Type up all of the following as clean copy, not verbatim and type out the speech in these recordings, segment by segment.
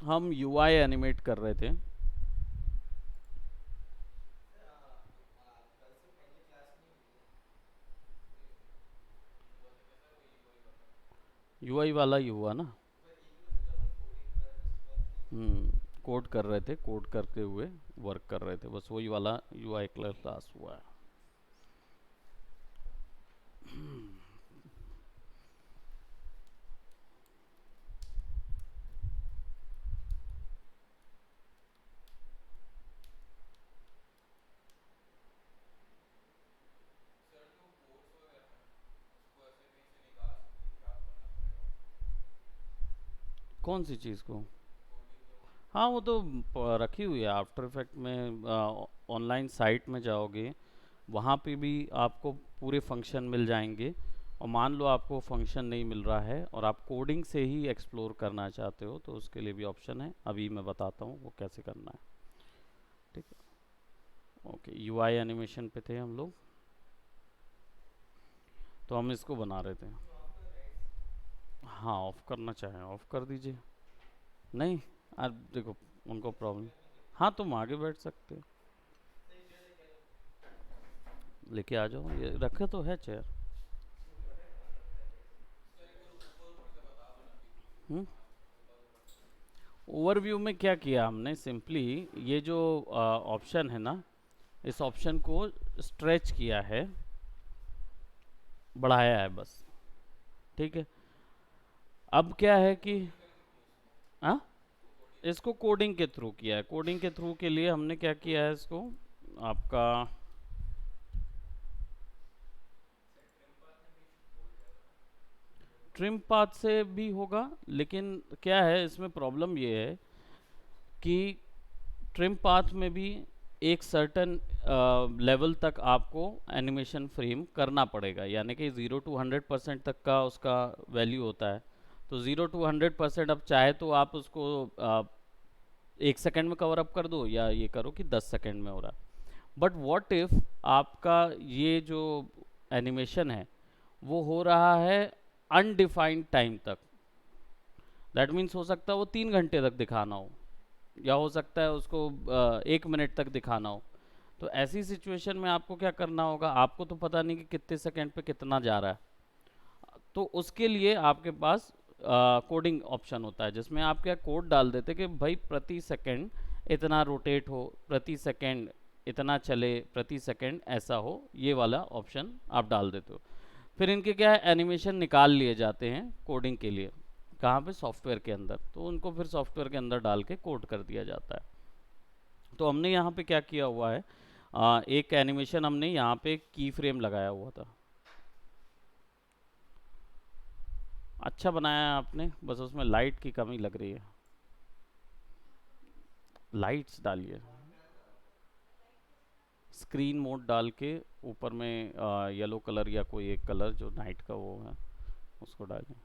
हम UI animate कर रहे थे। यूआई वाला ही हुआ ना। कोड कर रहे थे, कोड करते हुए वर्क कर रहे थे, बस वही वाला यूआई क्लास हुआ है। कौन सी चीज़ को? हाँ वो तो रखी हुई है आफ्टर इफेक्ट में। ऑनलाइन साइट में जाओगे, वहाँ पे भी आपको पूरे फंक्शन मिल जाएंगे। और मान लो आपको फंक्शन नहीं मिल रहा है और आप कोडिंग से ही एक्सप्लोर करना चाहते हो, तो उसके लिए भी ऑप्शन है, अभी मैं बताता हूँ वो कैसे करना है। ठीक है, ओके, यूआई एनिमेशन पे थे हम लोग। तो हम इसको बना रहे थे। हाँ, ऑफ करना चाहें ऑफ कर दीजिए। नहीं, आप देखो, उनको प्रॉब्लम। हाँ, तुम आगे बैठ सकते हो, लेके आ जाओ, ये रखे तो है चेयर। हम्म। ओवरव्यू में क्या किया हमने, सिंपली ये जो ऑप्शन है ना, इस ऑप्शन को स्ट्रेच किया है, बढ़ाया है बस। ठीक है। अब क्या है कि, हाँ, इसको कोडिंग के थ्रू किया है। कोडिंग के थ्रू के लिए हमने क्या किया है इसको, आपका ट्रिम पाथ से भी होगा, लेकिन क्या है इसमें प्रॉब्लम ये है कि ट्रिम पाथ में भी एक सर्टन लेवल तक आपको एनिमेशन फ्रेम करना पड़ेगा, यानी कि 0 to 100% तक का उसका वैल्यू होता है। तो 0 to 100%, अब चाहे तो आप उसको 1 सेकेंड में कवर अप कर दो, या ये करो कि 10 सेकेंड में हो रहा है। बट वॉट इफ आपका ये जो एनिमेशन है वो हो रहा है अनडिफाइंड टाइम तक। दैट मीन्स हो सकता है वो 3 घंटे तक दिखाना हो, या हो सकता है उसको 1 मिनट तक दिखाना हो। तो ऐसी सिचुएशन में आपको क्या करना होगा, आपको तो पता नहीं कि कितने सेकंड पे कितना जा रहा है। तो उसके लिए आपके पास कोडिंग ऑप्शन होता है, जिसमें आप क्या कोड डाल देते कि भाई प्रति सेकंड इतना रोटेट हो, प्रति सेकंड इतना चले, प्रति सेकंड ऐसा हो, ये वाला ऑप्शन आप डाल देते हो। फिर इनके क्या है, एनिमेशन निकाल लिए जाते हैं कोडिंग के लिए। कहाँ पे? सॉफ्टवेयर के अंदर। तो उनको फिर सॉफ्टवेयर के अंदर डाल के कोड कर दिया जाता है। तो हमने यहाँ पे क्या किया हुआ है, एक एनिमेशन हमने यहाँ पे की फ्रेम लगाया हुआ था। अच्छा बनाया है आपने, बस उसमें लाइट की कमी लग रही है। लाइट्स डालिए, स्क्रीन मोड डाल के ऊपर में येलो कलर या कोई एक कलर जो नाइट का वो है, उसको डालिए।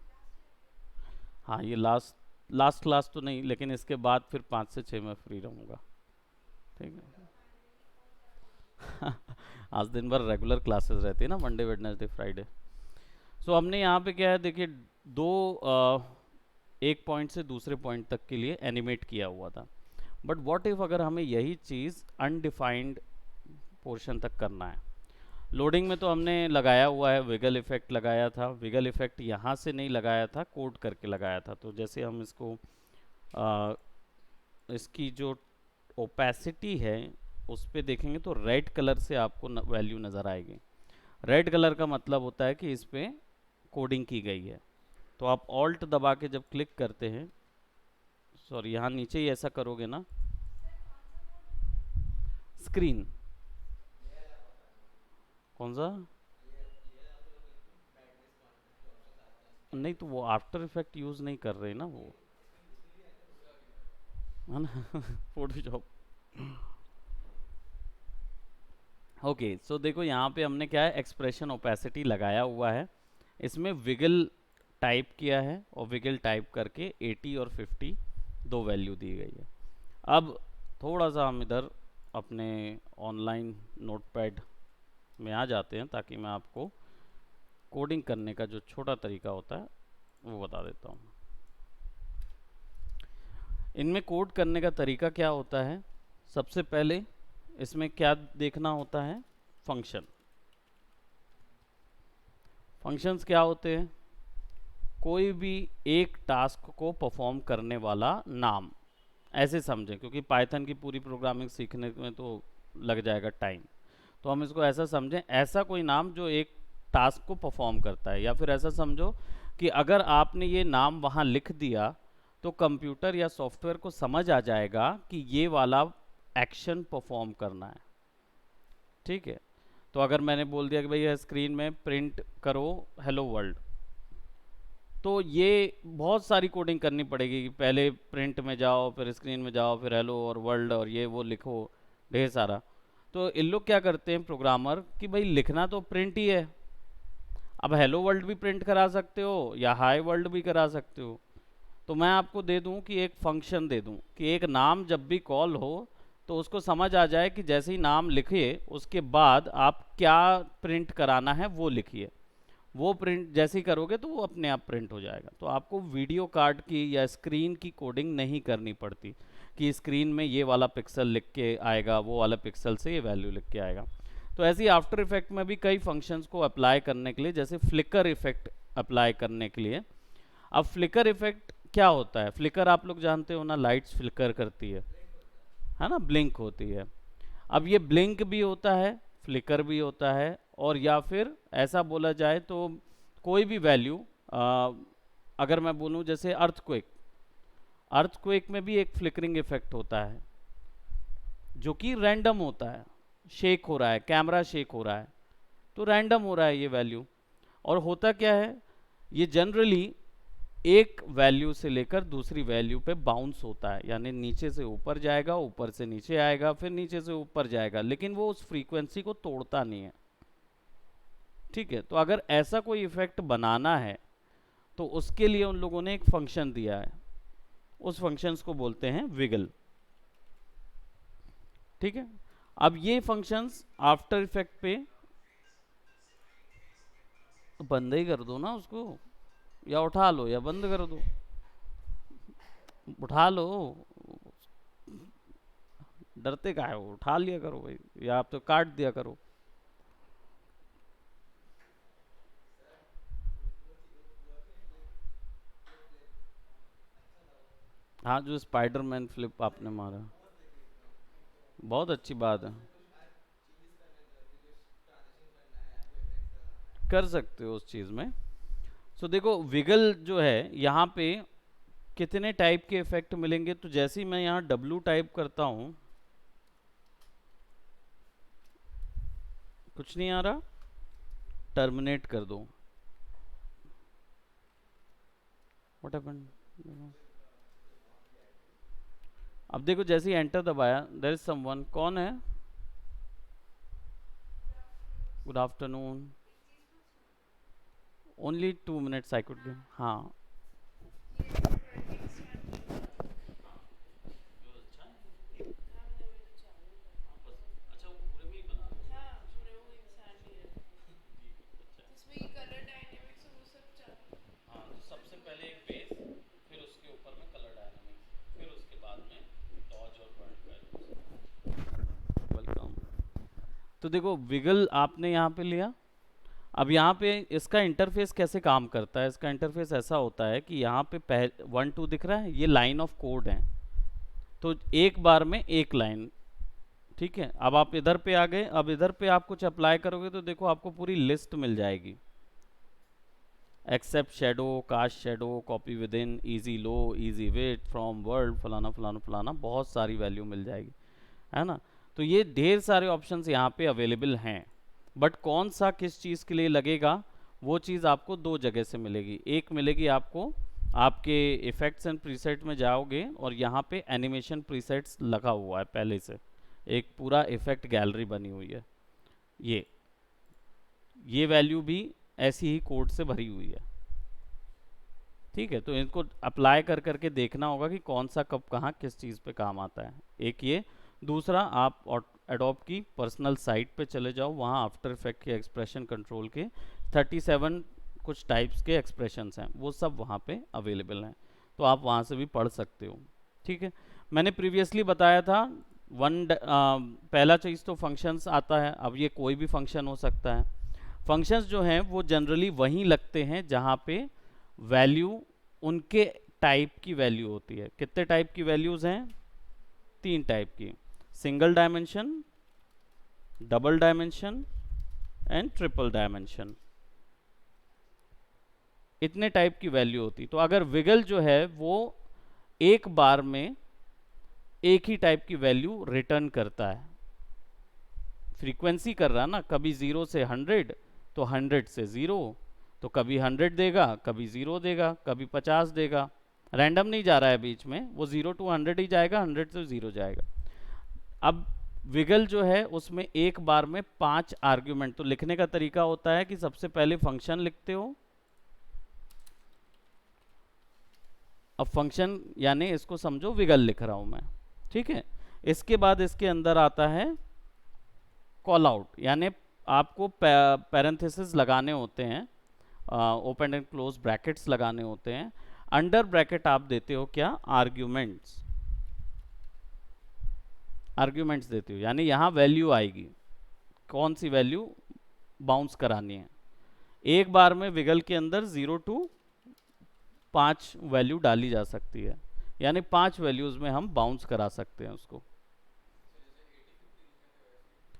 हाँ, ये लास्ट लास्ट क्लास तो नहीं, लेकिन इसके बाद फिर 5 से 6 में फ्री रहूँगा। ठीक है। आज दिन भर रेगुलर क्लासेस रहती है ना, मंडे वेडनेसडे फ्राइडे। सो हमने यहाँ पे क्या है, देखिए, दो एक पॉइंट से दूसरे पॉइंट तक के लिए एनिमेट किया हुआ था। बट व्हाट इफ अगर हमें यही चीज़ अनडिफाइंड पोर्शन तक करना है। लोडिंग में तो हमने लगाया हुआ है, विगल इफेक्ट लगाया था। विगल इफेक्ट यहाँ से नहीं लगाया था, कोड करके लगाया था। तो जैसे हम इसको आ, इसकी जो ओपेसिटी है उस पर देखेंगे तो रेड कलर से आपको वैल्यू नज़र आएगी। रेड कलर का मतलब होता है कि इस पर कोडिंग की गई है। तो आप ऑल्ट दबा के जब क्लिक करते हैं, सॉरी यहाँ नीचे ही ऐसा करोगे ना, स्क्रीन, कौन सा? नहीं, तो वो आफ्टर इफेक्ट यूज़ नहीं कर रहे ना वो, है ना। फोटोशॉप। ओके, सो देखो यहाँ पे हमने क्या है, एक्सप्रेशन ओपेसिटी लगाया हुआ है। इसमें विगल टाइप किया है, और विगल टाइप करके 80 और 50 दो वैल्यू दी गई है। अब थोड़ा सा हम इधर अपने ऑनलाइन नोटपैड में आ जाते हैं, ताकि मैं आपको कोडिंग करने का जो छोटा तरीका होता है वो बता देता हूँ। इनमें कोड करने का तरीका क्या होता है? सबसे पहले इसमें क्या देखना होता है? फंक्शन। फंक्शंस क्या होते हैं? कोई भी एक टास्क को परफॉर्म करने वाला नाम, ऐसे समझें, क्योंकि पाइथन की पूरी प्रोग्रामिंग सीखने में तो लग जाएगा टाइम। तो हम इसको ऐसा समझें, ऐसा कोई नाम जो एक टास्क को परफॉर्म करता है। या फिर ऐसा समझो कि अगर आपने ये नाम वहाँ लिख दिया तो कंप्यूटर या सॉफ्टवेयर को समझ आ जाएगा कि ये वाला एक्शन परफॉर्म करना है। ठीक है, तो अगर मैंने बोल दिया कि भैया स्क्रीन में प्रिंट करो हेलो वर्ल्ड, तो ये बहुत सारी कोडिंग करनी पड़ेगी कि पहले प्रिंट में जाओ, फिर स्क्रीन में जाओ, फिर हेलो और वर्ल्ड और ये वो लिखो, ढेर सारा। तो इन लोग क्या करते हैं प्रोग्रामर कि भाई लिखना तो प्रिंट ही है। अब हेलो वर्ल्ड भी प्रिंट करा सकते हो या हाई वर्ल्ड भी करा सकते हो। तो मैं आपको दे दूं कि एक फंक्शन दे दूं कि एक नाम जब भी कॉल हो तो उसको समझ आ जाए कि जैसे ही नाम लिखिए उसके बाद आप क्या प्रिंट कराना है वो लिखिए। वो प्रिंट जैसे ही करोगे तो वो अपने आप प्रिंट हो जाएगा। तो आपको वीडियो कार्ड की या स्क्रीन की कोडिंग नहीं करनी पड़ती कि स्क्रीन में ये वाला पिक्सल लिख के आएगा, वो वाला पिक्सल से ये वैल्यू लिख के आएगा। तो ऐसे ही आफ्टर इफेक्ट में भी कई फंक्शंस को अप्लाई करने के लिए, जैसे फ्लिकर इफेक्ट अप्लाई करने के लिए। अब फ्लिकर इफेक्ट क्या होता है? फ्लिकर आप लोग जानते हो ना, लाइट्स फ्लिकर करती है ना, ब्लिंक होती है। अब ये ब्लिंक भी होता है, फ्लिकर भी होता है, और या फिर ऐसा बोला जाए तो कोई भी वैल्यू, अगर मैं बोलूँ जैसे अर्थक्वेक, अर्थक्वेक में भी एक फ्लिकरिंग इफेक्ट होता है जो कि रैंडम होता है। शेक हो रहा है, कैमरा शेक हो रहा है, तो रैंडम हो रहा है ये वैल्यू। और होता क्या है, ये जनरली एक वैल्यू से लेकर दूसरी वैल्यू पे बाउंस होता है, यानी नीचे से ऊपर जाएगा, ऊपर से नीचे आएगा, फिर नीचे से ऊपर जाएगा, लेकिन वो उस फ्रीक्वेंसी को तोड़ता नहीं है। ठीक है, तो अगर ऐसा कोई इफेक्ट बनाना है तो उसके लिए उन लोगों ने एक फंक्शन दिया है, उस फंक्शंस को बोलते हैं विगल। ठीक है, अब ये फंक्शंस आफ्टर इफेक्ट पे, बंद ही कर दो ना उसको, या उठा लो या बंद कर दो, उठा लो, डरते का है, वो उठा लिया करो भाई, या आप तो काट दिया करो। हाँ, जो स्पाइडरमैन फ्लिप आपने मारा, बहुत अच्छी बात है, कर सकते हो उस चीज़ में। सो देखो विगल जो है यहाँ पे कितने टाइप के इफेक्ट मिलेंगे। तो जैसे ही मैं यहाँ W टाइप करता हूँ, कुछ नहीं आ रहा, टर्मिनेट कर दो, व्हाट हैपेंड। अब देखो जैसे ही एंटर दबाया, देयर इज समवन, कौन है? Good afternoon, only 2 minutes I could give. हाँ, वेलकम। तो देखो विगल आपने यहाँ पे लिया। अब यहाँ पे इसका इंटरफेस कैसे काम करता है? इसका इंटरफेस ऐसा होता है कि यहाँ पे 1 2 दिख रहा है, ये लाइन ऑफ कोड है, तो एक बार में एक लाइन। ठीक है, अब आप इधर पे आ गए, अब इधर पे आप कुछ अप्लाई करोगे तो देखो आपको पूरी लिस्ट मिल जाएगी, except shadow, cast shadow, copy with in, easy low, easy wait, from world, फलाना फलाना फलाना, बहुत सारी वैल्यू मिल जाएगी, है ना। तो ये ढेर सारे ऑप्शंस यहाँ पे अवेलेबल हैं, बट कौन सा किस चीज़ के लिए लगेगा वो चीज़ आपको दो जगह से मिलेगी। एक मिलेगी आपको आपके इफ़ेक्ट्स एंड प्रीसेट में जाओगे और यहाँ पे एनिमेशन प्रीसेट्स लगा हुआ है पहले से, एक पूरा इफ़ेक्ट गैलरी बनी हुई है। ये वैल्यू भी ऐसी ही कोड से भरी हुई है। ठीक है, तो इनको अप्लाई कर करके देखना होगा कि कौन सा कब कहाँ किस चीज़ पे काम आता है। एक ये, दूसरा आप एडोब की पर्सनल साइट पे चले जाओ, वहाँ आफ्टर इफेक्ट के एक्सप्रेशन कंट्रोल के 37 कुछ टाइप्स के एक्सप्रेशंस हैं, वो सब वहाँ पे अवेलेबल हैं, तो आप वहाँ से भी पढ़ सकते हो। ठीक है, मैंने प्रीवियसली बताया था पहला चीज़ तो फंक्शंस आता है। अब ये कोई भी फंक्शन हो सकता है। फंक्शंस जो हैं वो जनरली वहीं लगते हैं जहाँ पे वैल्यू उनके टाइप की वैल्यू होती है। कितने टाइप की वैल्यूज़ हैं? 3 टाइप की, single dimension, double dimension and triple dimension. इतने टाइप की वैल्यू होती। तो अगर विगल जो है वो एक बार में एक ही टाइप की वैल्यू रिटर्न करता है, फ्रीक्वेंसी कर रहा ना, कभी 0 से 100 तो 100 से 0, तो कभी 100 देगा, कभी 0 देगा, कभी 50 देगा, रैंडम नहीं जा रहा है बीच में, वो 0 to 100 ही जाएगा, 100 से 0 जाएगा। अब विगल जो है उसमें एक बार में 5 आर्ग्यूमेंट। तो लिखने का तरीका होता है कि सबसे पहले फंक्शन लिखते हो। अब फंक्शन यानी इसको समझो विगल लिख रहा हूं मैं, ठीक है। इसके बाद इसके अंदर आता है कॉल आउट, यानी आपको पैरेंथेसिस लगाने होते हैं, ओपन एंड क्लोज ब्रैकेट्स लगाने होते हैं। अंडर ब्रैकेट आप देते हो क्या? आर्ग्यूमेंट्स। आर्ग्यूमेंट्स देते हो यानी यहाँ वैल्यू आएगी, कौन सी वैल्यू बाउंस करानी है। एक बार में विगल के अंदर 0 to 5 वैल्यू डाली जा सकती है, यानी 5 वैल्यूज में हम बाउंस करा सकते हैं उसको।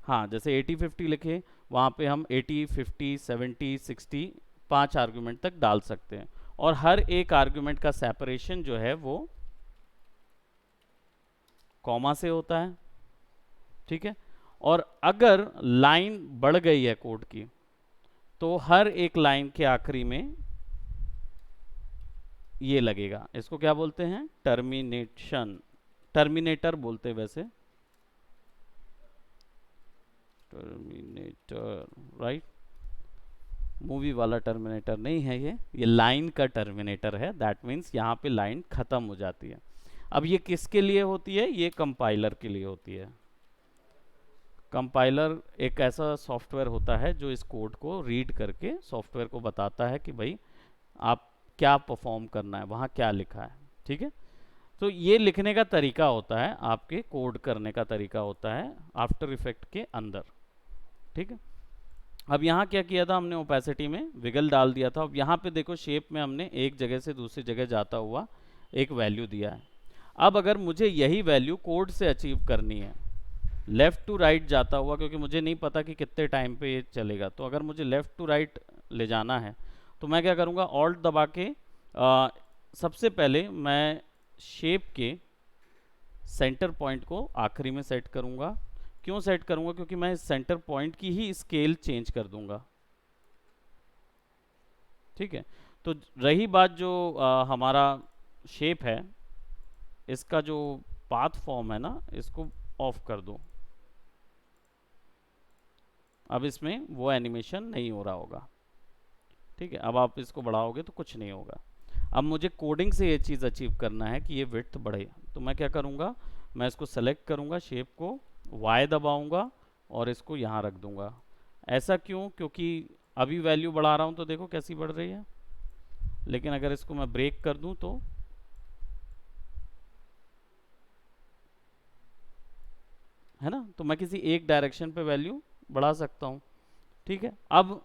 हाँ, जैसे 80-50 लिखे, वहाँ पे हम 80, 50, 70, 60 5 आर्गुमेंट तक डाल सकते हैं। और हर एक आर्गुमेंट का सेपरेशन जो है वो कॉमा से होता है, ठीक है। और अगर लाइन बढ़ गई है कोड की, तो हर एक लाइन के आखिरी में ये लगेगा। इसको क्या बोलते हैं? टर्मिनेशन, टर्मिनेटर बोलते हैं वैसे, टर्मिनेटर, राइट। मूवी वाला टर्मिनेटर नहीं है ये लाइन का टर्मिनेटर है। दैट मीन्स यहाँ पे लाइन खत्म हो जाती है। अब ये किसके लिए होती है? ये कंपाइलर के लिए होती है। कंपाइलर एक ऐसा सॉफ्टवेयर होता है जो इस कोड को रीड करके सॉफ्टवेयर को बताता है कि भाई आप क्या परफॉर्म करना है, वहाँ क्या लिखा है, ठीक है। तो ये लिखने का तरीका होता है, आपके कोड करने का तरीका होता है आफ्टर इफेक्ट के अंदर, ठीक है। अब यहाँ क्या किया था हमने? ओपेसिटी में विगल डाल दिया था। अब यहाँ पे देखो शेप में हमने एक जगह से दूसरी जगह जाता हुआ एक वैल्यू दिया है। अब अगर मुझे यही वैल्यू कोड से अचीव करनी है, लेफ़्ट टू राइट जाता हुआ, क्योंकि मुझे नहीं पता कि कितने टाइम पे ये चलेगा, तो अगर मुझे लेफ़्ट टू राइट ले जाना है तो मैं क्या करूँगा? ऑल्ट दबा के सबसे पहले मैं शेप के सेंटर पॉइंट को आखिरी में सेट करूँगा। क्यों सेट करूँगा? क्योंकि मैं इस सेंटर पॉइंट की ही स्केल चेंज कर दूंगा, ठीक है। तो रही बात जो हमारा शेप है, इसका जो पाथ फॉर्म है ना, इसको ऑफ कर दो। अब इसमें वो एनिमेशन नहीं हो रहा होगा, ठीक है। अब आप इसको बढ़ाओगे तो कुछ नहीं होगा। अब मुझे कोडिंग से ये चीज़ अचीव करना है कि ये विड्थ बढ़े, तो मैं क्या करूँगा? मैं इसको सेलेक्ट करूँगा, शेप को Y दबाऊँगा और इसको यहाँ रख दूँगा। ऐसा क्यों? क्योंकि अभी वैल्यू बढ़ा रहा हूँ तो देखो कैसी बढ़ रही है, लेकिन अगर इसको मैं ब्रेक कर दूँ तो है ना, तो मैं किसी एक डायरेक्शन पे वैल्यू बढ़ा सकता हूँ, ठीक है। अब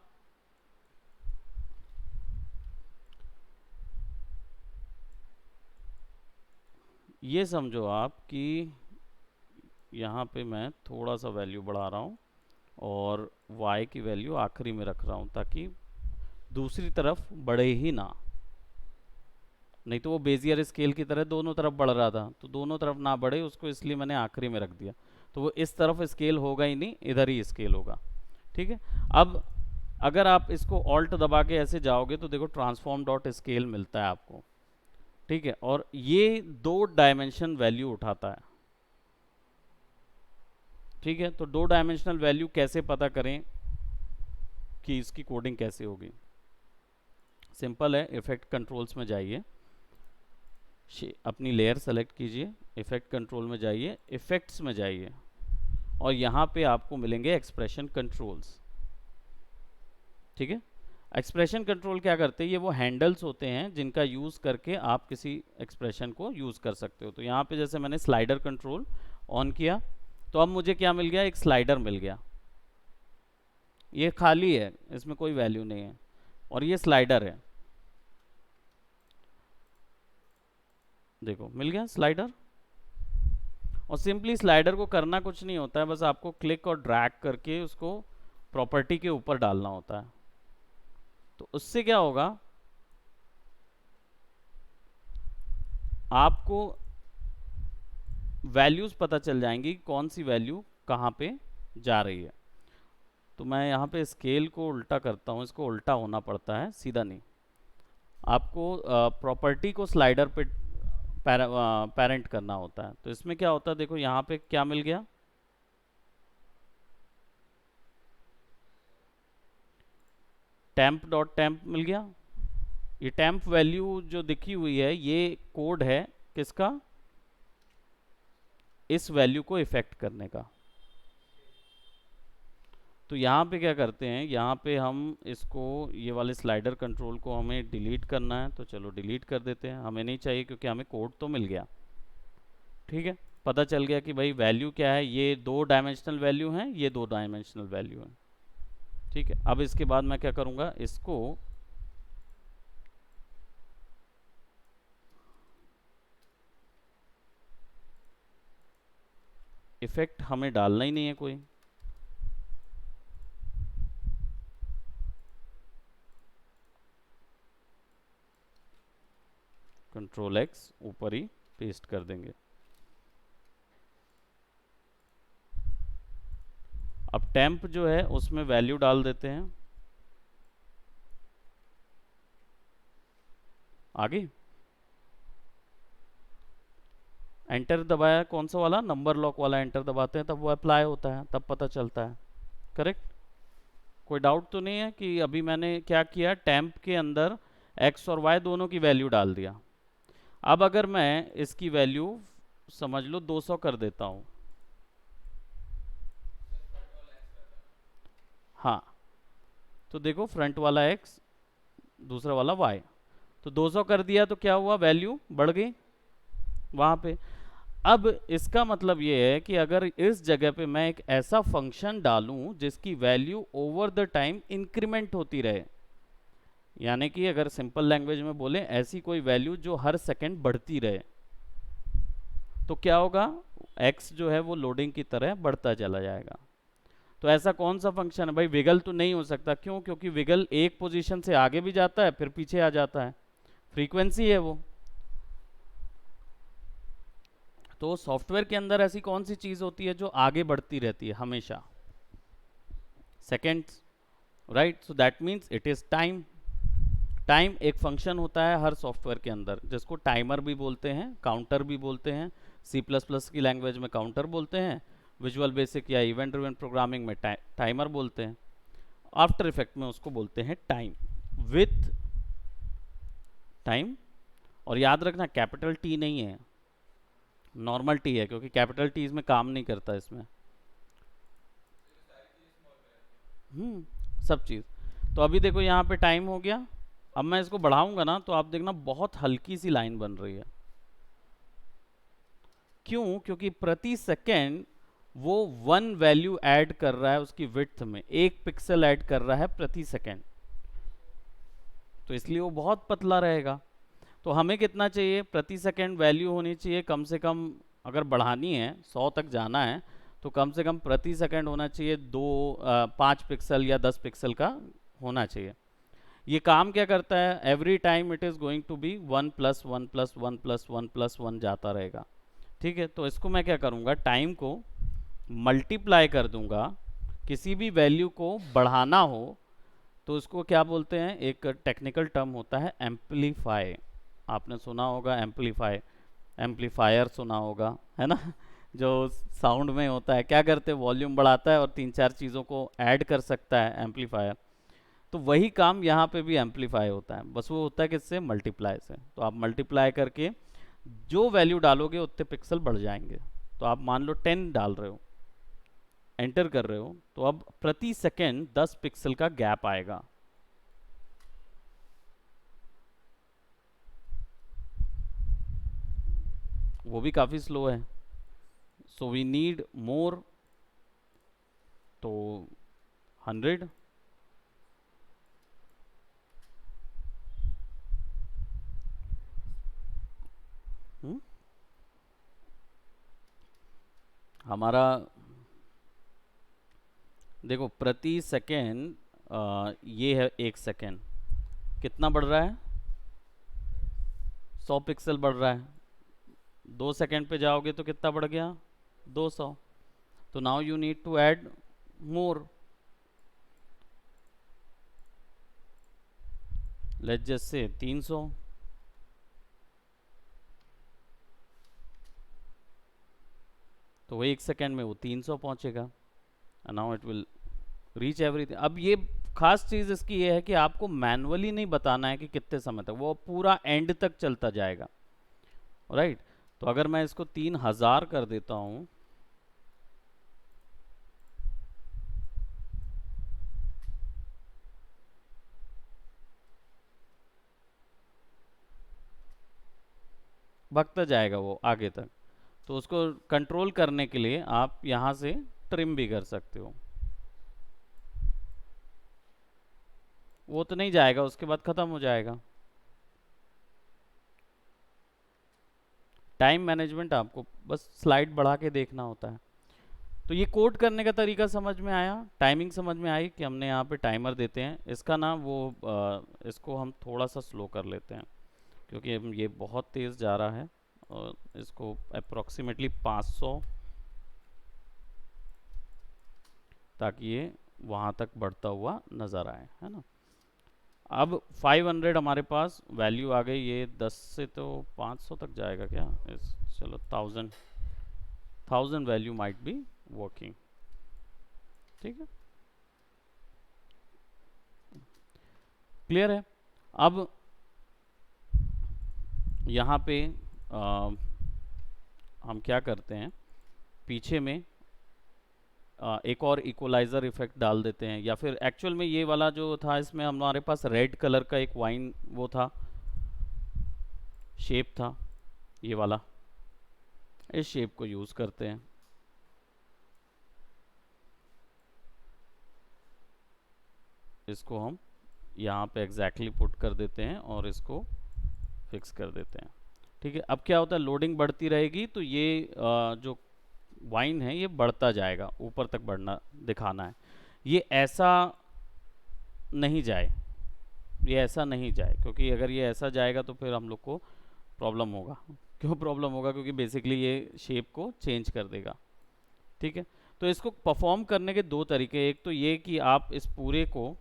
ये समझो आप कि यहाँ पे मैं थोड़ा सा वैल्यू बढ़ा रहा हूँ और y की वैल्यू आखिरी में रख रहा हूँ, ताकि दूसरी तरफ बढ़े ही ना। नहीं तो वो बेजियर स्केल की तरह दोनों तरफ बढ़ रहा था, तो दोनों तरफ ना बढ़े उसको, इसलिए मैंने आखिरी में रख दिया। तो वो इस तरफ स्केल होगा ही नहीं, इधर ही स्केल होगा, ठीक है। अब अगर आप इसको ऑल्ट दबा के ऐसे जाओगे तो देखो ट्रांसफॉर्म डॉट स्केल मिलता है आपको, ठीक है। और ये 2 डायमेंशन वैल्यू उठाता है, ठीक है। तो 2 डायमेंशनल वैल्यू कैसे पता करें कि इसकी कोडिंग कैसे होगी? सिंपल है, इफेक्ट कंट्रोल्स में जाइए, अपनी लेयर सेलेक्ट कीजिए, इफेक्ट कंट्रोल में जाइए, इफेक्ट्स में जाइए, और यहाँ पे आपको मिलेंगे एक्सप्रेशन कंट्रोल्स, ठीक है। एक्सप्रेशन कंट्रोल क्या करते हैं, ये वो हैंडल्स होते हैं जिनका यूज़ करके आप किसी एक्सप्रेशन को यूज़ कर सकते हो। तो यहाँ पे जैसे मैंने स्लाइडर कंट्रोल ऑन किया तो अब मुझे क्या मिल गया, एक स्लाइडर मिल गया। ये खाली है, इसमें कोई वैल्यू नहीं है, और ये स्लाइडर है। देखो मिल गया स्लाइडर। और सिंपली स्लाइडर को करना कुछ नहीं होता है, बस आपको क्लिक और ड्रैग करके उसको प्रॉपर्टी के ऊपर डालना होता है। तो उससे क्या होगा, आपको वैल्यूज पता चल जाएंगी कौन सी वैल्यू कहाँ पे जा रही है। तो मैं यहाँ पे स्केल को उल्टा करता हूँ, इसको उल्टा होना पड़ता है, सीधा नहीं। आपको प्रॉपर्टी को स्लाइडर पे पेरेंट करना होता है। तो इसमें क्या होता है, देखो यहाँ पे क्या मिल गया, टेम्प डॉट टेम्प मिल गया। ये टेम्प वैल्यू जो दिखी हुई है ये कोड है किसका, इस वैल्यू को इफेक्ट करने का। तो यहाँ पे क्या करते हैं, यहाँ पे हम इसको, ये वाले स्लाइडर कंट्रोल को हमें डिलीट करना है, तो चलो डिलीट कर देते हैं, हमें नहीं चाहिए क्योंकि हमें कोड तो मिल गया। ठीक है, पता चल गया कि भाई वैल्यू क्या है, ये 2 डायमेंशनल वैल्यू हैं, ये 2 डायमेंशनल वैल्यू हैं। ठीक है, अब इसके बाद मैं क्या करूँगा, इसको इफेक्ट हमें डालना ही नहीं है कोई, कंट्रोल एक्स ऊपर ही पेस्ट कर देंगे। अब टेम्प जो है उसमें वैल्यू डाल देते हैं, आगे एंटर दबाया, कौन सा वाला, नंबर लॉक वाला एंटर दबाते हैं तब वो अप्लाई होता है, तब पता चलता है। करेक्ट, कोई डाउट तो नहीं है कि अभी मैंने क्या किया, टेम्प के अंदर एक्स और वाई दोनों की वैल्यू डाल दिया। अब अगर मैं इसकी वैल्यू समझ लो 200 कर देता हूँ, हाँ, तो देखो फ्रंट वाला एक्स, दूसरा वाला वाई, तो 200 कर दिया तो क्या हुआ, वैल्यू बढ़ गई वहाँ पे। अब इसका मतलब ये है कि अगर इस जगह पे मैं एक ऐसा फंक्शन डालूं जिसकी value over the time increment होती रहे, यानी कि अगर सिंपल लैंग्वेज में बोले ऐसी कोई वैल्यू जो हर सेकंड बढ़ती रहे, तो क्या होगा, x जो है वो लोडिंग की तरह बढ़ता चला जाएगा। तो ऐसा कौन सा फंक्शन है भाई, विगल तो नहीं हो सकता, क्यों, क्योंकि विगल एक पोजीशन से आगे भी जाता है फिर पीछे आ जाता है, फ्रीक्वेंसी है वो। तो सॉफ्टवेयर के अंदर ऐसी कौन सी चीज होती है जो आगे बढ़ती रहती है हमेशा, seconds, right, so that means it is time. Time एक फंक्शन होता है हर सॉफ्टवेयर के अंदर जिसको टाइमर भी बोलते हैं, काउंटर भी बोलते हैं, सी प्लस प्लस की लैंग्वेज में काउंटर बोलते हैं, विजुअल बेसिक या इवेंट ड्रिवन प्रोग्रामिंग में टाइमर बोलते हैं, आफ्टर इफेक्ट में उसको बोलते हैं टाइम, विथ टाइम। और याद रखना कैपिटल टी नहीं है, नॉर्मल टी है, क्योंकि कैपिटल टी इसमें काम नहीं करता इसमें। सब चीज़। तो अभी देखो यहाँ पे टाइम हो गया, अब मैं इसको बढ़ाऊंगा ना तो आप देखना बहुत हल्की सी लाइन बन रही है, क्यों, क्योंकि प्रति सेकेंड वो 1 वैल्यू ऐड कर रहा है उसकी विड्थ में, 1 पिक्सल ऐड कर रहा है प्रति सेकेंड, तो इसलिए वो बहुत पतला रहेगा। तो हमें कितना चाहिए, प्रति सेकेंड वैल्यू होनी चाहिए कम से कम, अगर बढ़ानी है 100 तक जाना है तो कम से कम प्रति सेकेंड होना चाहिए 5 पिक्सल या 10 पिक्सल का होना चाहिए। ये काम क्या करता है, every time it is going to be 1 + 1 + 1 + 1 + 1 जाता रहेगा। ठीक है, तो इसको मैं क्या करूँगा, टाइम को मल्टीप्लाई कर दूंगा, किसी भी वैल्यू को बढ़ाना हो तो उसको क्या बोलते हैं, एक टेक्निकल टर्म होता है एम्पलीफाई, आपने सुना होगा एम्पलीफाई, एम्पलीफायर सुना होगा, है ना जो साउंड में होता है, क्या करते हैं, वॉल्यूम बढ़ाता है और 3-4 चीज़ों को ऐड कर सकता है एम्पलीफायर। तो वही काम यहाँ पे भी एम्पलीफाई होता है, बस वो होता है किससे, मल्टीप्लाई से। तो आप मल्टीप्लाई करके जो वैल्यू डालोगे उतने पिक्सल बढ़ जाएंगे। तो आप मान लो 10 डाल रहे हो, एंटर कर रहे हो, तो अब प्रति सेकेंड 10 पिक्सल का गैप आएगा। वो भी काफ़ी स्लो है, सो वी नीड मोर, तो 100। हमारा देखो प्रति सेकेंड ये है 1 सेकेंड, कितना बढ़ रहा है? 100 पिक्सल बढ़ रहा है। 2 सेकेंड पे जाओगे तो कितना बढ़ गया? 200। तो now you need to add more, let's just say 300। तो वो 1 सेकेंड में वो 300 पहुंचेगा, now it will reach everything. अब ये खास चीज़ इसकी ये है कि आपको मैनुअली नहीं बताना है कि कितने समय तक, वो पूरा एंड तक चलता जाएगा, राइट। तो अगर मैं इसको 3000 कर देता हूँ, भगता जाएगा वो आगे तक। तो उसको कंट्रोल करने के लिए आप यहाँ से ट्रिम भी कर सकते हो। वो तो नहीं जाएगा, उसके बाद ख़त्म हो जाएगा। टाइम मैनेजमेंट आपको बस स्लाइड बढ़ा के देखना होता है। तो ये कोड करने का तरीका समझ में आया, टाइमिंग समझ में आई कि हमने यहाँ पे टाइमर देते हैं। इसका ना वो इसको हम थोड़ा सा स्लो कर लेते हैं क्योंकि ये बहुत तेज़ जा रहा है, और इसको अप्रोक्सीमेटली 500, ताकि ये वहाँ तक बढ़ता हुआ नज़र आए, है ना। अब 500 हमारे पास वैल्यू आ गई, ये 10 से तो 500 तक जाएगा क्या? चलो 1000 वैल्यू माइट बी वर्किंग, ठीक है, क्लियर है। अब यहाँ पे हम क्या करते हैं, पीछे में एक और इक्वलाइज़र इफेक्ट डाल देते हैं, या फिर एक्चुअल में ये वाला जो था इसमें हमारे पास रेड कलर का एक वाइन वो था, शेप था ये वाला, इस शेप को यूज़ करते हैं। इसको हम यहाँ पे एग्जैक्टली पुट कर देते हैं और इसको फिक्स कर देते हैं, ठीक है। अब क्या होता है, लोडिंग बढ़ती रहेगी तो ये जो वाइन है ये बढ़ता जाएगा, ऊपर तक बढ़ना दिखाना है। ये ऐसा नहीं जाए, ये ऐसा नहीं जाए, क्योंकि अगर ये ऐसा जाएगा तो फिर हम लोग को प्रॉब्लम होगा। क्यों प्रॉब्लम होगा? क्योंकि बेसिकली ये शेप को चेंज कर देगा, ठीक है। तो इसको परफॉर्म करने के दो तरीके, एक तो ये कि आप इस पूरे को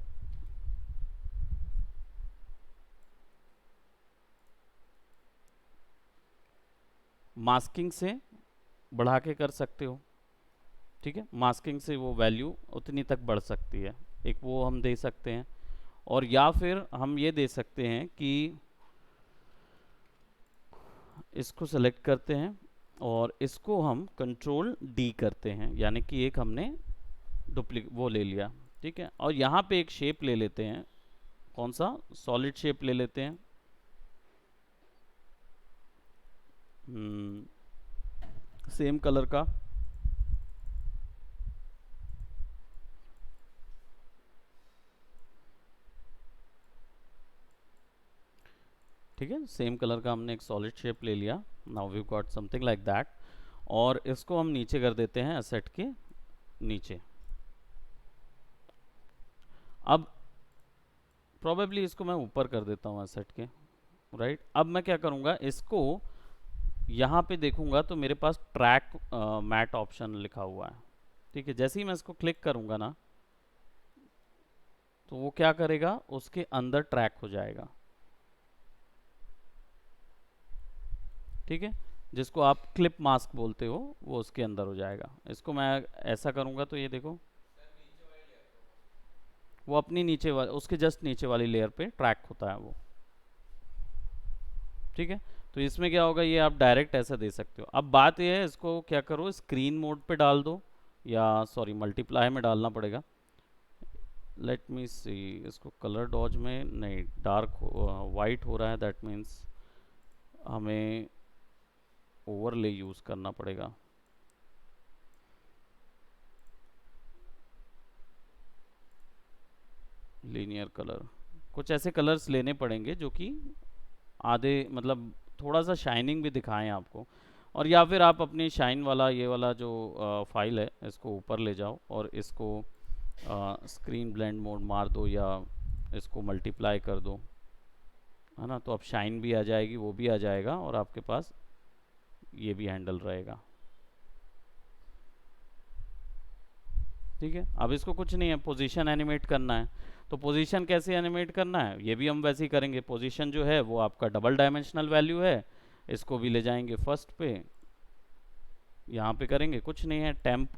मास्किंग से बढ़ा के कर सकते हो, ठीक है। मास्किंग से वो वैल्यू उतनी तक बढ़ सकती है, एक वो हम दे सकते हैं। और या फिर हम ये दे सकते हैं कि इसको सेलेक्ट करते हैं और इसको हम कंट्रोल डी करते हैं, यानी कि एक हमने डुप्लीकेट वो ले लिया, ठीक है। और यहाँ पे एक शेप ले लेते हैं, कौन सा? सॉलिड शेप ले लेते हैं, सेम कलर का, ठीक है। सेम कलर का हमने एक सॉलिड शेप ले लिया, now we got something like that. और इसको हम नीचे कर देते हैं एसेट के नीचे। अब प्रोबेबली इसको मैं ऊपर कर देता हूँ एसेट के, राइट। अब मैं क्या करूँगा, इसको यहाँ पे देखूंगा तो मेरे पास ट्रैक मैट ऑप्शन लिखा हुआ है, ठीक है। जैसे ही मैं इसको क्लिक करूँगा ना, तो वो क्या करेगा, उसके अंदर ट्रैक हो जाएगा, ठीक है। जिसको आप क्लिप मास्क बोलते हो वो उसके अंदर हो जाएगा। इसको मैं ऐसा करूँगा तो ये देखो, वो अपनी नीचे उसके जस्ट नीचे वाली लेयर पे ट्रैक होता है वो, ठीक है। तो इसमें क्या होगा, ये आप डायरेक्ट ऐसा दे सकते हो। अब बात ये है, इसको क्या करो, स्क्रीन मोड पे डाल दो, या सॉरी मल्टीप्लाई में डालना पड़ेगा। लेट मी सी, इसको कलर डॉज में नहीं, डार्क वाइट हो रहा है, दैट मीन्स हमें ओवरले यूज़ करना पड़ेगा। लीनियर कलर, कुछ ऐसे कलर्स लेने पड़ेंगे जो कि आधे मतलब थोड़ा सा शाइनिंग भी दिखाएं आपको। और या फिर आप अपनी शाइन वाला ये वाला जो फाइल है इसको ऊपर ले जाओ और इसको स्क्रीन ब्लेंड मोड मार दो या इसको मल्टीप्लाई कर दो, है ना। तो अब शाइन भी आ जाएगी, वो भी आ जाएगा और आपके पास ये भी हैंडल रहेगा। ठीक है, अब इसको कुछ नहीं है, पोजीशन एनिमेट करना है। तो पोजीशन कैसे एनिमेट करना है ये भी हम वैसे ही करेंगे। पोजीशन जो है वो आपका डबल डायमेंशनल वैल्यू है, इसको भी ले जाएंगे फर्स्ट पे, यहाँ पे करेंगे कुछ नहीं है, टेम्प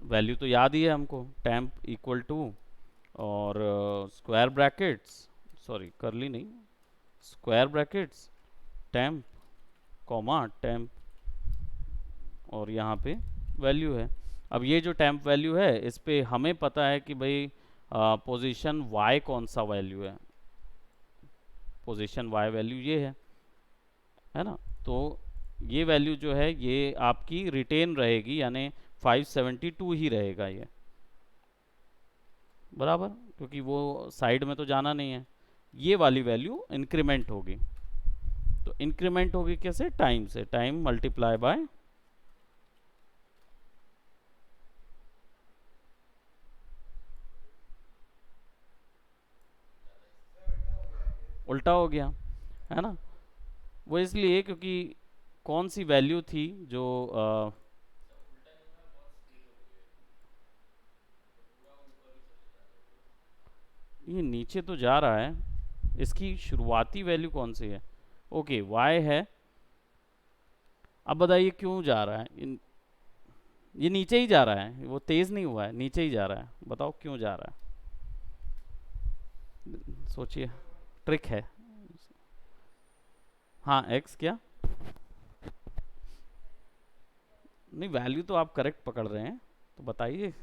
वैल्यू तो याद ही है हमको, टेम्प इक्वल टू और स्क्वायर ब्रैकेट्स, सॉरी करली नहीं, square brackets temp comma temp और यहाँ पे वैल्यू है। अब ये जो टेम्प वैल्यू है इस पे हमें पता है कि भाई पोजीशन y कौन सा वैल्यू है, पोजीशन y वैल्यू ये है ना। तो ये वैल्यू जो है ये आपकी रिटेन रहेगी, यानी 572 ही रहेगा ये, बराबर, क्योंकि वो साइड में तो जाना नहीं है। ये वाली वैल्यू इंक्रीमेंट होगी, तो इंक्रीमेंट होगी कैसे, टाइम से, टाइम मल्टीप्लाई बाय, उल्टा हो गया, है ना। वो इसलिए क्योंकि कौन सी वैल्यू थी जो ये नीचे तो जा रहा है, इसकी शुरुआती वैल्यू कौन सी है, ओके y है। अब बताइए क्यों जा रहा है, ये नीचे ही जा रहा है, वो तेज नहीं हुआ है, नीचे ही जा रहा है, बताओ क्यों जा रहा है, सोचिए, ट्रिक है। हाँ x क्या, नहीं वैल्यू तो आप करेक्ट पकड़ रहे हैं, तो बताइए।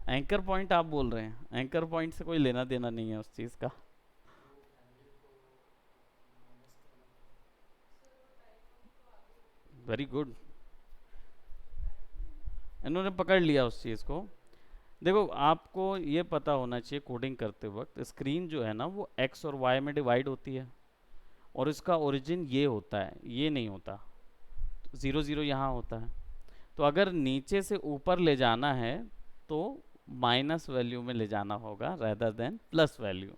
एंकर पॉइंट आप बोल रहे हैं, एंकर पॉइंट से कोई लेना देना नहीं है उस चीज़ का। वेरी गुड, इन्होंने पकड़ लिया उस चीज़ को। देखो आपको ये पता होना चाहिए कोडिंग करते वक्त, स्क्रीन जो है ना वो एक्स और वाई में डिवाइड होती है और इसका ओरिजिन ये होता है, ये नहीं होता, ज़ीरो ज़ीरो यहाँ होता है। तो अगर नीचे से ऊपर ले जाना है तो माइनस वैल्यू में ले जाना होगा रेदर देन प्लस वैल्यू,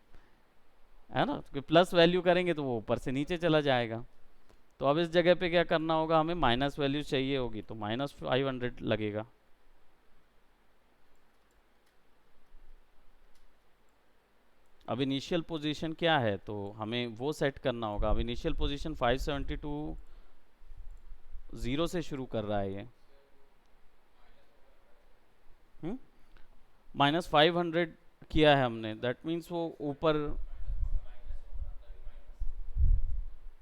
है ना, क्योंकि प्लस वैल्यू करेंगे तो वो ऊपर से नीचे चला जाएगा। तो अब इस जगह पे क्या करना होगा, हमें माइनस वैल्यू चाहिए होगी तो -500 लगेगा। अब इनिशियल पोजीशन क्या है तो हमें वो सेट करना होगा। अब इनिशियल पोजीशन 572 जीरो से शुरू कर रहा है ये, -500 किया है हमने, दैट मीन्स वो ऊपर,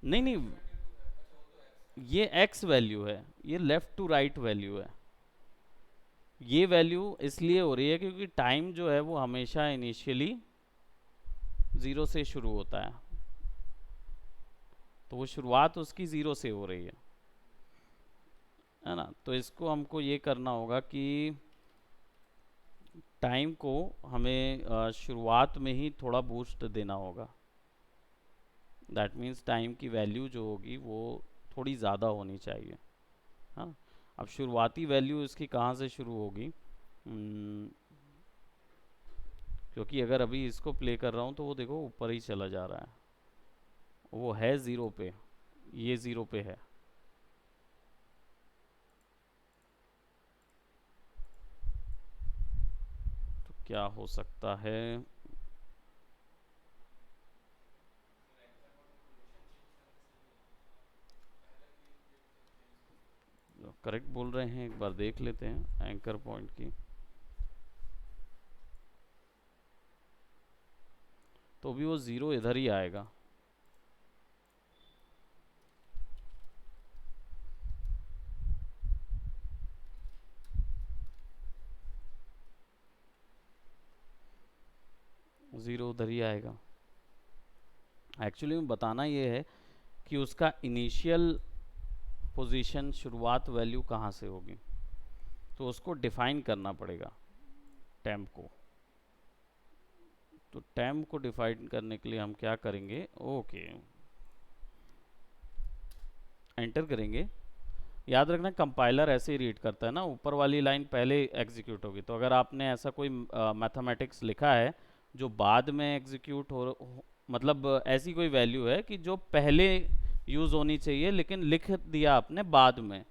नहीं नहीं, ये एक्स वैल्यू है, ये लेफ्ट टू राइट वैल्यू है। ये वैल्यू इसलिए हो रही है क्योंकि टाइम जो है वो हमेशा इनिशियली ज़ीरो से शुरू होता है, तो वो शुरुआत उसकी ज़ीरो से हो रही है ना। तो इसको हमको ये करना होगा कि टाइम को हमें शुरुआत में ही थोड़ा बूस्ट देना होगा। दैट मीन्स टाइम की वैल्यू जो होगी वो थोड़ी ज़्यादा होनी चाहिए, हाँ। अब शुरुआती वैल्यू इसकी कहाँ से शुरू होगी, क्योंकि अगर अभी इसको प्ले कर रहा हूँ तो वो देखो ऊपर ही चला जा रहा है, वो है ज़ीरो पे, ये ज़ीरो पे है। तो क्या हो सकता है, करेक्ट बोल रहे हैं, एक बार देख लेते हैं एंकर पॉइंट की। तो भी वो ज़ीरो इधर ही आएगा, ज़ीरो उधर ही आएगा। एक्चुअली में बताना ये है कि उसका इनिशियल पोजीशन, शुरुआत वैल्यू कहाँ से होगी, तो उसको डिफाइन करना पड़ेगा टेम्प को। तो टेम्प को डिफाइन करने के लिए हम क्या करेंगे, ओके एंटर करेंगे। याद रखना कंपाइलर ऐसे ही रीड करता है ना, ऊपर वाली लाइन पहले एग्जीक्यूट होगी। तो अगर आपने ऐसा कोई मैथमेटिक्स लिखा है जो बाद में एग्जीक्यूट मतलब ऐसी कोई वैल्यू है कि जो पहले यूज़ होनी चाहिए लेकिन लिख दिया आपने बाद में,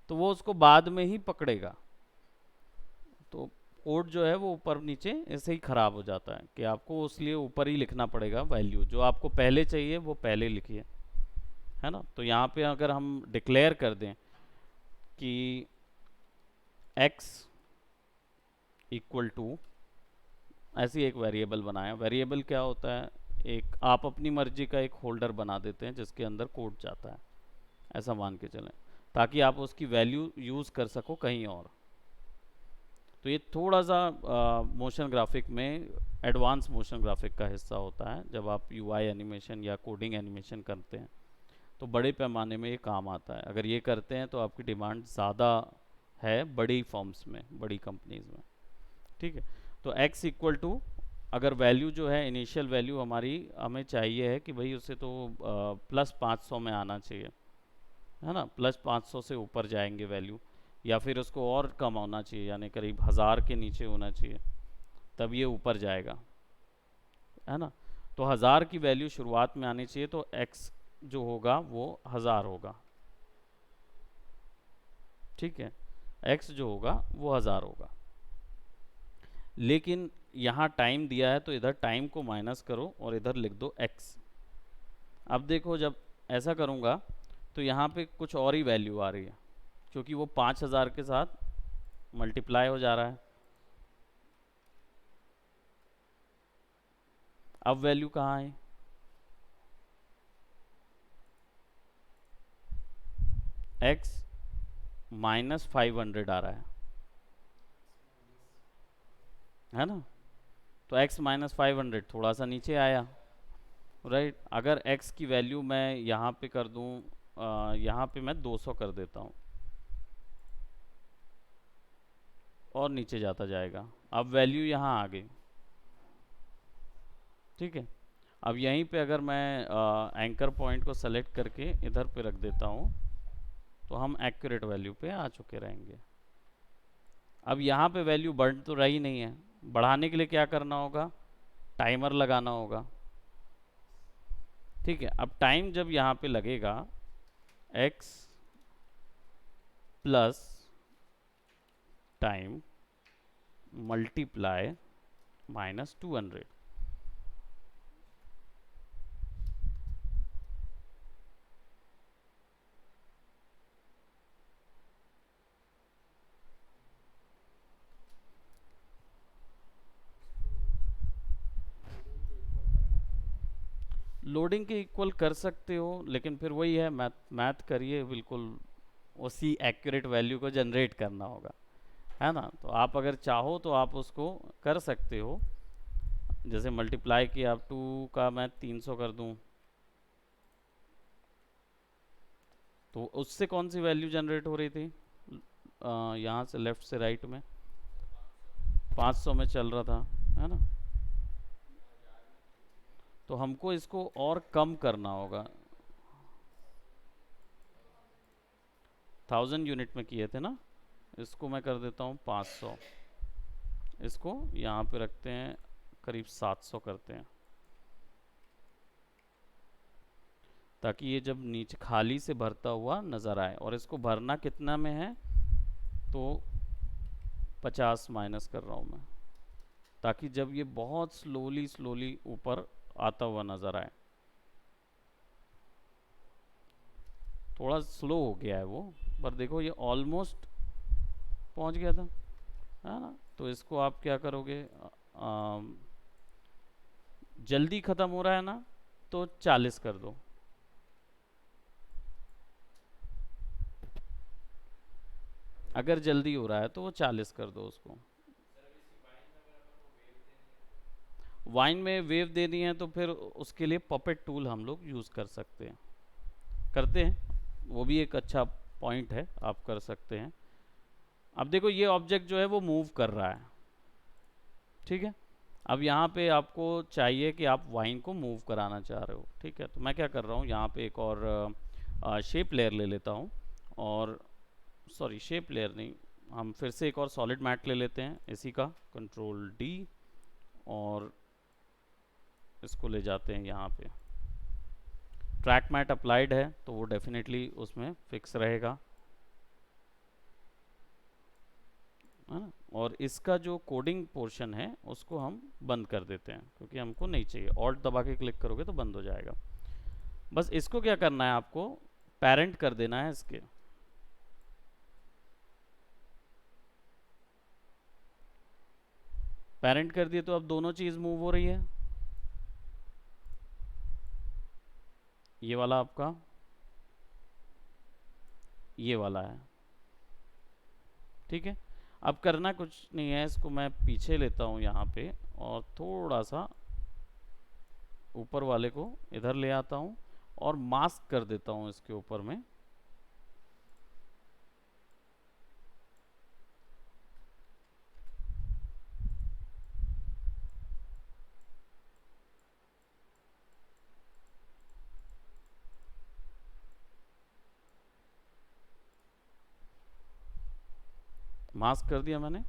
तो वो उसको बाद में ही पकड़ेगा। तो कोड जो है वो ऊपर नीचे ऐसे ही ख़राब हो जाता है कि आपको इसलिए ऊपर ही लिखना पड़ेगा वैल्यू, जो आपको पहले चाहिए वो पहले लिखिए, है ना। तो यहाँ पे अगर हम डिक्लेयर कर दें कि x इक्वल टू, ऐसी एक वेरिएबल बनाया। वेरिएबल क्या होता है, एक आप अपनी मर्जी का एक होल्डर बना देते हैं जिसके अंदर कोड जाता है, ऐसा मान के चलें, ताकि आप उसकी वैल्यू यूज़ कर सको कहीं और। तो ये थोड़ा सा मोशन ग्राफिक में एडवांस मोशन ग्राफिक का हिस्सा होता है। जब आप यूआई एनिमेशन या कोडिंग एनिमेशन करते हैं तो बड़े पैमाने में ये काम आता है। अगर ये करते हैं तो आपकी डिमांड ज़्यादा है बड़ी फॉर्म्स में, बड़ी कंपनीज में, ठीक है। तो x इक्वल टू, अगर वैल्यू जो है इनिशियल वैल्यू हमारी हमें चाहिए है कि भाई उसे तो प्लस 500 में आना चाहिए, है ना, प्लस 500 से ऊपर जाएंगे वैल्यू, या फिर उसको और कम होना चाहिए, यानी करीब 1000 के नीचे होना चाहिए, तब ये ऊपर जाएगा, है ना। तो 1000 की वैल्यू शुरुआत में आनी चाहिए, तो x जो होगा वो 1000 होगा, ठीक है। x जो होगा वो 1000 होगा। लेकिन यहाँ टाइम दिया है तो इधर टाइम को माइनस करो और इधर लिख दो x। अब देखो जब ऐसा करूँगा तो यहाँ पे कुछ और ही वैल्यू आ रही है, क्योंकि वो 5000 के साथ मल्टीप्लाई हो जा रहा है। अब वैल्यू कहाँ है, x -500 आ रहा है ना। तो x -500 थोड़ा सा नीचे आया, राइट। अगर x की वैल्यू मैं यहाँ पे कर दूँ, यहाँ पे मैं 200 कर देता हूँ, और नीचे जाता जाएगा। अब वैल्यू यहाँ आ गई, ठीक है। अब यहीं पे अगर मैं एंकर पॉइंट को सेलेक्ट करके इधर पे रख देता हूँ तो हम एक्यूरेट वैल्यू पे आ चुके रहेंगे। अब यहाँ पे वैल्यू बढ़ तो रही नहीं है, बढ़ाने के लिए क्या करना होगा, टाइमर लगाना होगा, ठीक है। अब टाइम जब यहाँ पे लगेगा x plus time multiply -200, loading के इक्वल कर सकते हो, लेकिन फिर वही है, मैथ करिए, बिल्कुल उसी एक्यूरेट वैल्यू को जनरेट करना होगा, है ना। तो आप अगर चाहो तो आप उसको कर सकते हो, जैसे मल्टीप्लाई किया, आप 2 का मैं 300 कर दूं, तो उससे कौन सी वैल्यू जनरेट हो रही थी, यहाँ से लेफ्ट से राइट में 500 में चल रहा था, है ना। तो हमको इसको और कम करना होगा, 1000 यूनिट में किए थे ना, इसको मैं कर देता हूँ 500, इसको यहाँ पे रखते हैं, करीब 700 करते हैं, ताकि ये जब नीचे खाली से भरता हुआ नज़र आए। और इसको भरना कितना में है, तो 50 माइनस कर रहा हूँ मैं, ताकि जब ये बहुत स्लोली स्लोली ऊपर आता हुआ नज़र आए। थोड़ा स्लो हो गया है वो, पर देखो ये ऑलमोस्ट पहुंच गया था, है ना। तो इसको आप क्या करोगे, जल्दी ख़त्म हो रहा है ना, तो 40 कर दो, अगर जल्दी हो रहा है तो वो 40 कर दो उसको। वाइन में वेव देनी है तो फिर उसके लिए पपेट टूल हम लोग यूज़ कर सकते हैं, करते हैं, वो भी एक अच्छा पॉइंट है, आप कर सकते हैं। अब देखो ये ऑब्जेक्ट जो है वो मूव कर रहा है, ठीक है। अब यहाँ पे आपको चाहिए कि आप वाइन को मूव कराना चाह रहे हो, ठीक है। तो मैं क्या कर रहा हूँ, यहाँ पे एक और शेप लेयर ले लेता हूँ, और सॉरी शेप लेयर नहीं, हम फिर से एक और सॉलिड मैट ले लेते हैं इसी का, कंट्रोल डी, और इसको ले जाते हैं यहाँ पे। ट्रैक मैट अप्लाइड है तो वो डेफिनेटली उसमें फिक्स रहेगा, है ना। और इसका जो कोडिंग पोर्शन है उसको हम बंद कर देते हैं क्योंकि हमको नहीं चाहिए। ऑल्ट दबा के क्लिक करोगे तो बंद हो जाएगा। बस इसको क्या करना है, आपको पेरेंट कर देना है इसके। पेरेंट कर दिए तो अब दोनों चीज़ मूव हो रही है, ये वाला आपका, ये वाला है, ठीक है। अब करना कुछ नहीं है, इसको मैं पीछे लेता हूँ यहाँ पे और थोड़ा सा ऊपर वाले को इधर ले आता हूँ और मास्क कर देता हूँ इसके ऊपर में। मास्क कर दिया मैंने।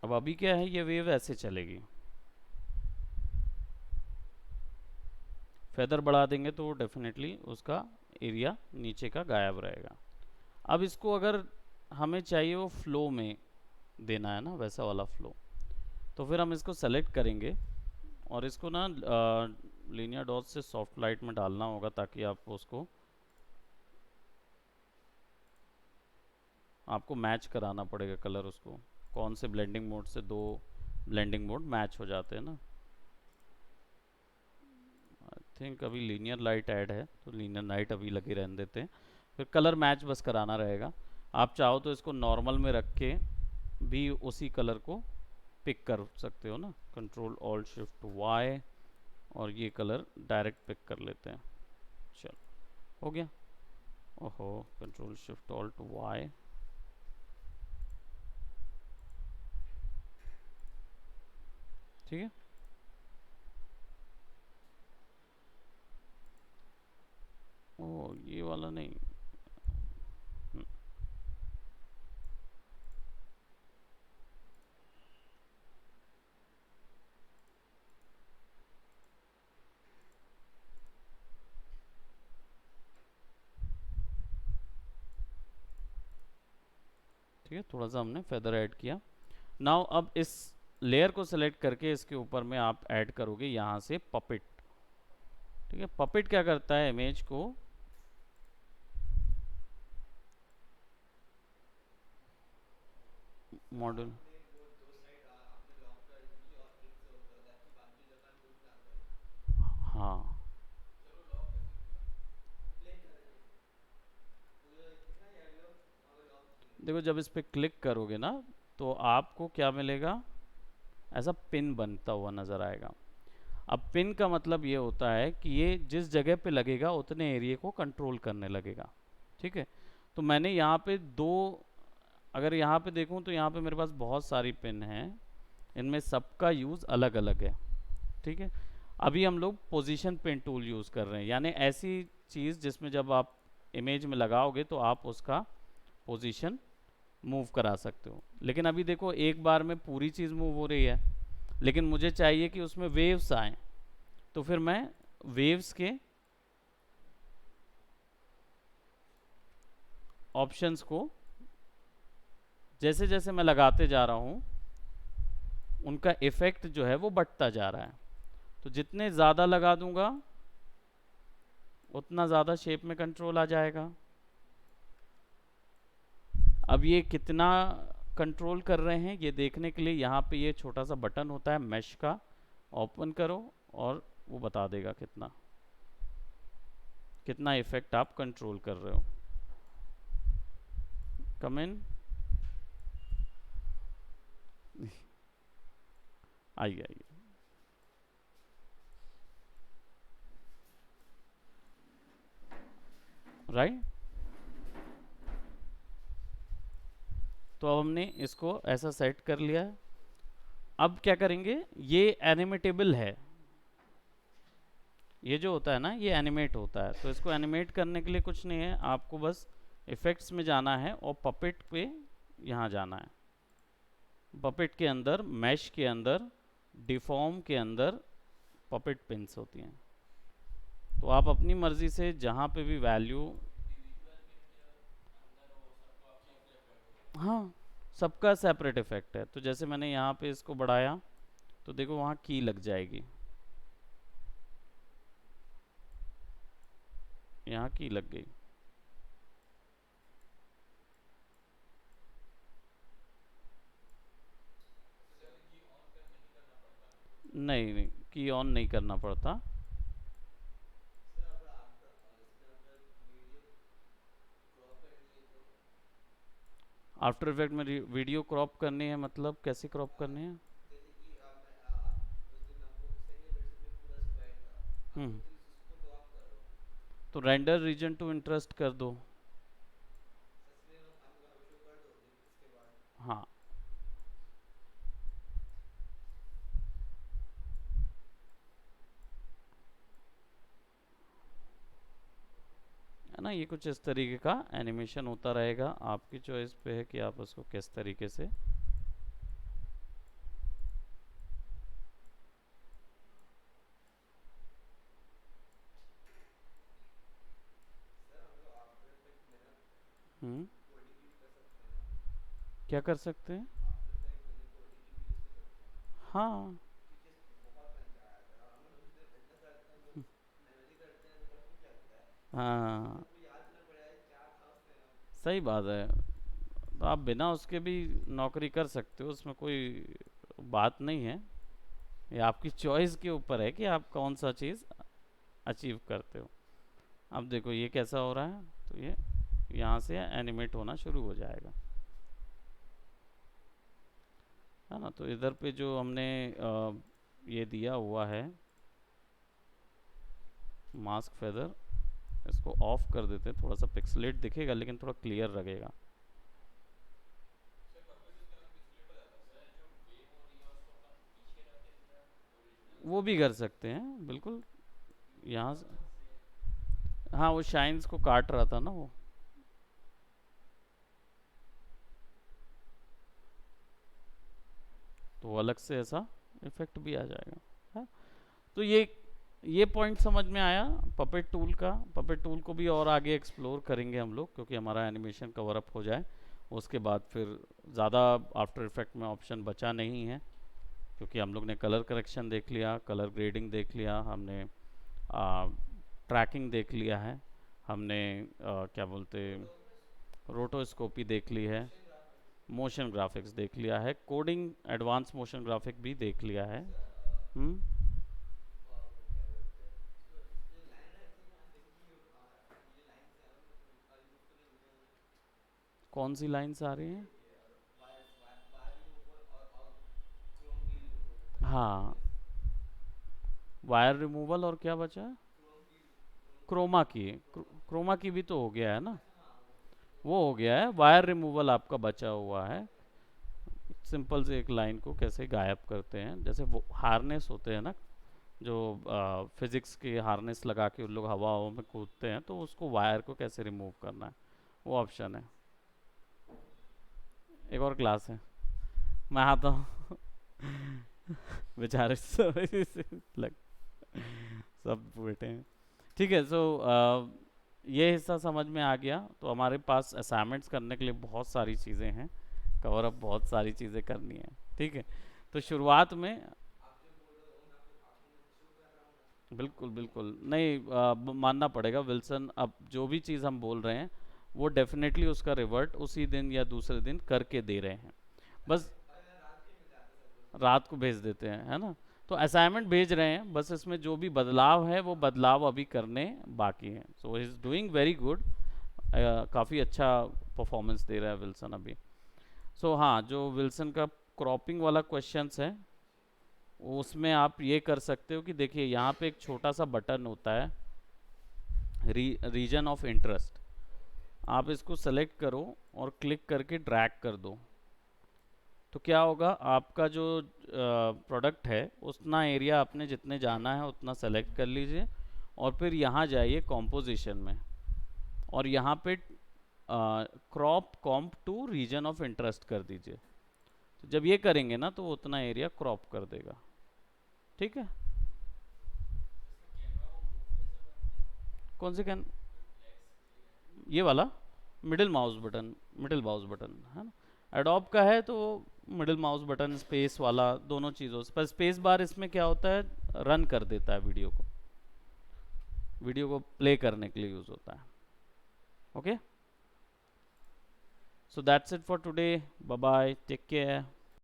अब अभी क्या है, ये वेव ऐसे चलेगी, फेदर बढ़ा देंगे तो डेफिनेटली उसका एरिया नीचे का गायब रहेगा। अब इसको अगर हमें चाहिए वो फ्लो में देना है ना, वैसा वाला फ्लो, तो फिर हम इसको सेलेक्ट करेंगे और इसको ना लीनियर डॉट से सॉफ्ट लाइट में डालना होगा ताकि आपको उसको आपको मैच कराना पड़ेगा कलर उसको। कौन से ब्लेंडिंग मोड से दो ब्लेंडिंग मोड मैच हो जाते हैं ना। आई थिंक अभी लीनियर लाइट ऐड है तो लीनियर लाइट अभी लगी रहने देते हैं, फिर कलर मैच बस कराना रहेगा। आप चाहो तो इसको नॉर्मल में रख के भी उसी कलर को पिक कर सकते हो ना, कंट्रोल ऑल्ट शिफ्ट वाई, और ये कलर डायरेक्ट पिक कर लेते हैं। चलो हो गया। ओहो, कंट्रोल शिफ्ट ऑल्ट वाई, ठीक है। ओ ये वाला नहीं, हम्म, ठीक है, थोड़ा सा हमने फेदर ऐड किया। नाउ अब इस लेयर को सेलेक्ट करके इसके ऊपर में आप ऐड करोगे यहाँ से पपेट, ठीक है। पपेट क्या करता है, इमेज को मॉडल, हाँ देखो जब इस पे क्लिक करोगे ना तो आपको क्या मिलेगा, ऐसा पिन बनता हुआ नज़र आएगा। अब पिन का मतलब ये होता है कि ये जिस जगह पे लगेगा उतने एरिया को कंट्रोल करने लगेगा, ठीक है। तो मैंने यहाँ पे दो, अगर यहाँ पे देखूँ तो यहाँ पे मेरे पास बहुत सारी पिन हैं, इनमें सबका यूज़ अलग अलग है, ठीक है। अभी हम लोग पोजीशन पिन टूल यूज़ कर रहे हैं, यानी ऐसी चीज़ जिसमें जब आप इमेज में लगाओगे तो आप उसका पोजीशन मूव करा सकते हो। लेकिन अभी देखो एक बार में पूरी चीज़ मूव हो रही है, लेकिन मुझे चाहिए कि उसमें वेव्स आए, तो फिर मैं वेव्स के ऑप्शंस को जैसे जैसे मैं लगाते जा रहा हूँ उनका इफेक्ट जो है वो बढ़ता जा रहा है। तो जितने ज़्यादा लगा दूंगा उतना ज़्यादा शेप में कंट्रोल आ जाएगा। अब ये कितना कंट्रोल कर रहे हैं ये देखने के लिए यहाँ पे ये छोटा सा बटन होता है मैश का, ओपन करो और वो बता देगा कितना कितना इफेक्ट आप कंट्रोल कर रहे हो। कम इन, आइए आइए। राइट, तो अब हमने इसको ऐसा सेट कर लिया है। अब क्या करेंगे, ये एनिमेटेबल है, ये जो होता है ना ये एनिमेट होता है, तो इसको एनिमेट करने के लिए कुछ नहीं है, आपको बस इफेक्ट्स में जाना है और पपेट पे यहाँ जाना है। पपेट के अंदर, मैश के अंदर, डिफॉर्म के अंदर पपेट पिंस होती हैं, तो आप अपनी मर्जी से जहाँ पे भी वैल्यू, हाँ सबका सेपरेट इफेक्ट है। तो जैसे मैंने यहाँ पे इसको बढ़ाया तो देखो वहाँ की लग जाएगी, यहाँ की लग गई। नहीं नहीं, की ऑन नहीं करना पड़ता। आफ्टर इफेक्ट में वीडियो क्रॉप करनी है, मतलब कैसे क्रॉप करनी है? हम्म, तो रेंडर रीजन टू इंटरेस्ट कर दो। हाँ, है ना, ये कुछ इस तरीके का एनिमेशन होता रहेगा, आपकी चॉइस पे है कि आप उसको किस तरीके से। हम्म, क्या कर सकते हैं? हाँ, हाँ सही बात है, तो आप बिना उसके भी नौकरी कर सकते हो, उसमें कोई बात नहीं है। ये आपकी चॉइस के ऊपर है कि आप कौन सा चीज़ अचीव करते हो। अब देखो ये कैसा हो रहा है, तो ये यहाँ से एनिमेट होना शुरू हो जाएगा, है ना। तो इधर पे जो हमने ये दिया हुआ है मास्क फेदर, इसको ऑफ कर देते हैं, थोड़ा सा पिक्सलेट दिखेगा लेकिन थोड़ा क्लियर लगेगा। वो भी कर सकते हैं बिल्कुल, यहाँ से। हाँ वो शाइन्स को काट रहा था ना वो, तो वो अलग से ऐसा इफेक्ट भी आ जाएगा, है? तो ये पॉइंट समझ में आया पपेट टूल का। पपेट टूल को भी और आगे एक्सप्लोर करेंगे हम लोग, क्योंकि हमारा एनिमेशन कवर अप हो जाए, उसके बाद फिर ज़्यादा आफ्टर इफेक्ट में ऑप्शन बचा नहीं है, क्योंकि हम लोग ने कलर करेक्शन देख लिया, कलर ग्रेडिंग देख लिया, हमने ट्रैकिंग देख लिया है, हमने क्या बोलते, रोटोस्कोपी देख ली है, मोशन ग्राफिक्स देख लिया है, कोडिंग एडवांस मोशन ग्राफिक भी देख लिया है। हम्म, कौन सी लाइंस आ रही हैं? हाँ, वायर रिमूवल और क्या बचा है? क्रोमा की, क्रोमा की भी तो हो गया है ना, वो हो गया है, वायर रिमूवल आपका बचा हुआ है। सिंपल से एक लाइन को कैसे गायब करते हैं, जैसे वो हार्नेस होते हैं ना, जो फिजिक्स के हार्नेस लगा के उन लोग हवा हवा में कूदते हैं, तो उसको वायर को कैसे रिमूव करना है, वो ऑप्शन है। एक और क्लास है, मैं आता हूँ। बेचारे सब लग, सब बैठे हैं। ठीक है, सो ये हिस्सा समझ में आ गया, तो हमारे पास असाइनमेंट्स करने के लिए बहुत सारी चीज़ें हैं, कवर अप बहुत सारी चीज़ें करनी है। ठीक है, तो शुरुआत में, बिल्कुल बिल्कुल नहीं, मानना पड़ेगा विल्सन, अब जो भी चीज़ हम बोल रहे हैं वो डेफिनेटली उसका रिवर्ट उसी दिन या दूसरे दिन करके दे रहे हैं। बस रात को भेज देते हैं, है ना। तो असाइनमेंट भेज रहे हैं, बस इसमें जो भी बदलाव है वो बदलाव अभी करने बाकी हैं। So he is doing very good, काफ़ी अच्छा परफॉर्मेंस दे रहा है विल्सन अभी। सो हाँ, जो विल्सन का क्रॉपिंग वाला क्वेश्चंस है उसमें आप ये कर सकते हो कि देखिए यहाँ पे एक छोटा सा बटन होता है, रीजन ऑफ इंटरेस्ट। आप इसको सेलेक्ट करो और क्लिक करके ड्रैग कर दो, तो क्या होगा, आपका जो प्रोडक्ट है उतना एरिया आपने जितने जाना है उतना सेलेक्ट कर लीजिए, और फिर यहाँ जाइए कॉम्पोजिशन में, और यहाँ पे crop comp to region of interest कर दीजिए। तो जब ये करेंगे ना तो वो उतना एरिया क्रॉप कर देगा। ठीक है। कौन से कैन, ये वाला मिडिल माउस बटन है ना। एडोब का है तो मिडिल माउस बटन स्पेस वाला दोनों चीज़ों पर, स्पेस बार इसमें क्या होता है, रन कर देता है वीडियो को प्ले करने के लिए यूज़ होता है। Okay, so that's it for today, bye bye, take care.